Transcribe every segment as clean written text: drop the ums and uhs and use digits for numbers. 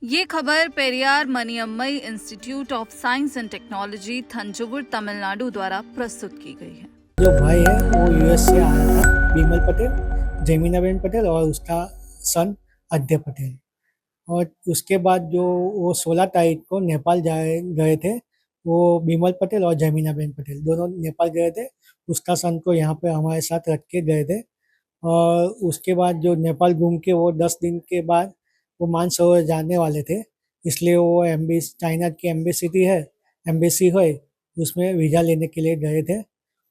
ये खबर Periyar Maniammai institute of science and technology Thanjavur Tamil Nadu द्वारा प्रस्तुत की गई है। जो भाई है वो यूएस से आया था, बिमल पटेल, जेमिनाबेन पटेल और उसका सन आद्य पटेल। और उसके बाद जो वो 16 तारीख को नेपाल जाए गए थे, वो बिमल पटेल और जेमिनाबेन पटेल दोनों नेपाल गए थे। उसका सन को यहाँ पे हमारे साथ रख के गए थे। और उसके बाद जो नेपाल घूम के वो 10 दिन के बाद वो मानसरोवर जाने वाले थे। इसलिए वो एम्बेसी, चाइना की एम्बेसी है, एम्बेसी है, उसमें वीज़ा लेने के लिए गए थे।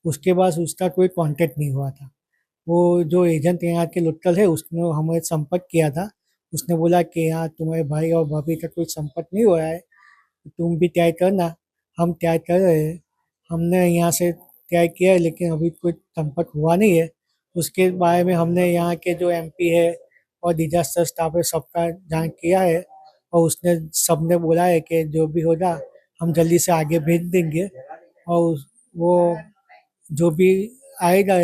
उसके बाद उसका कोई कांटेक्ट नहीं हुआ था। वो जो एजेंट यहाँ के लोकल है उसने हमें संपर्क किया था। उसने बोला कि यहाँ तुम्हारे भाई और भाभी का कोई संपर्क नहीं हुआ है, तुम भी ट्राई करना। हम ट्राई कर रहे हैं, हमने यहाँ से ट्राई किया है लेकिन अभी कोई संपर्क हुआ नहीं है। उसके बारे में हमने यहाँ के जो एमपी है और डिजास्टर स्टाफ है सबका जान किया है। और उसने सबने बोला है कि जो भी होगा हम जल्दी से आगे भेज देंगे। और वो जो भी आएगा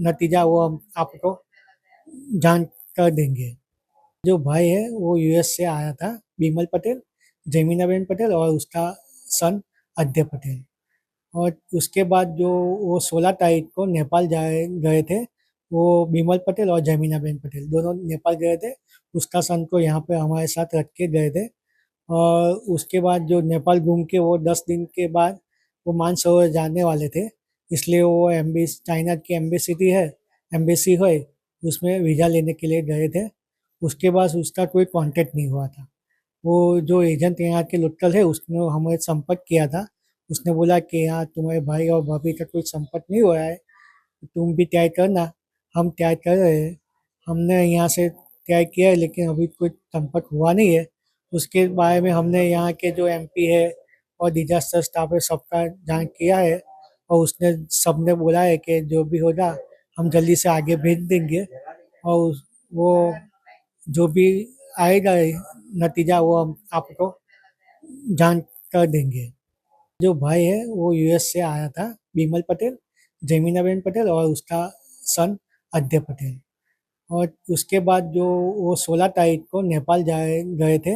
नतीजा वो हम आपको जान कर देंगे। जो भाई है वो यूएस से आया था, बिमल पटेल, जेमिनाबेन पटेल और उसका सन आद्य पटेल। और उसके बाद जो वो 16 तारीख को नेपाल जाए गए थे, वो बिमल पटेल और जेमिनाबेन पटेल दोनों नेपाल गए थे। उसका सन को यहाँ पे हमारे साथ रख के गए थे। और उसके बाद जो नेपाल घूम के वो 10 दिन के बाद वो मानसरोवर जाने वाले थे। इसलिए वो एम्बेसी, चाइना की एम्बेसी है, उसमें वीज़ा लेने के लिए गए थे। उसके बाद उसका कोई कांटेक्ट नहीं हुआ था। वो जो एजेंट यहाँ के लोकल है उसने हमें संपर्क किया था। उसने बोला कि यहाँ तुम्हारे भाई और भाभी का कोई संपर्क नहीं हुआ है, तुम भी ट्राई करना। हम ट्राई कर रहे हैं, हमने यहाँ से ट्राई किया है लेकिन अभी कोई संपर्क हुआ नहीं है। उसके बारे में हमने यहाँ के जो एमपी है और डिजास्टर स्टाफ है सबका जान किया है। और उसने सबने बोला है कि जो भी होगा हम जल्दी से आगे भेज देंगे। और वो जो भी आएगा नतीजा वो हम आपको जान कर देंगे। जो भाई है वो यूएस से आया था, बिमल पटेल, जेमिनाबेन पटेल और उसका सन आद्य पटेल। और उसके बाद जो वो 16 तारीख को नेपाल जाए गए थे,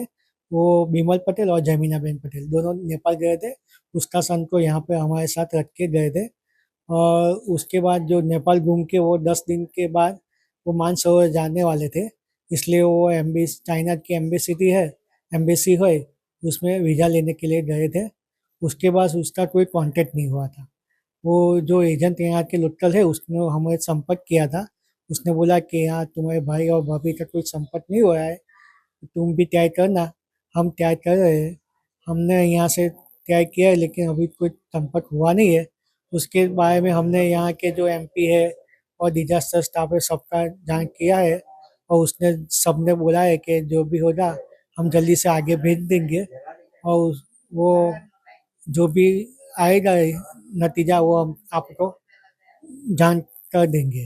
वो बिमल पटेल और जेमिनाबेन पटेल दोनों नेपाल गए थे। उसका सन को यहाँ पे हमारे साथ रख के गए थे। और उसके बाद जो नेपाल घूम के वो 10 दिन के बाद वो मानसरोवर जाने वाले थे। इसलिए वो एम्बेसी, चाइना की एम्बेसी है, उसमें वीज़ा लेने के लिए गए थे। उसके बाद उसका कोई कांटेक्ट नहीं हुआ था। वो जो एजेंट यहाँ के लोकल है उसने हमें संपर्क किया था। उसने बोला कि यहाँ तुम्हारे भाई और भाभी का कोई संपर्क नहीं हुआ है, तुम भी ट्राई करना। हम ट्राई कर रहे हैं, हमने यहाँ से ट्राई किया है लेकिन अभी कोई संपर्क हुआ नहीं है। उसके बारे में हमने यहाँ के जो एमपी है और डिजास्टर स्टाफ है सबका जान किया है। और उसने सबने बोला है कि जो भी होगा हम जल्दी से आगे भेज देंगे। और वो जो भी आएगा नतीजा वो हम आपको जान कर देंगे।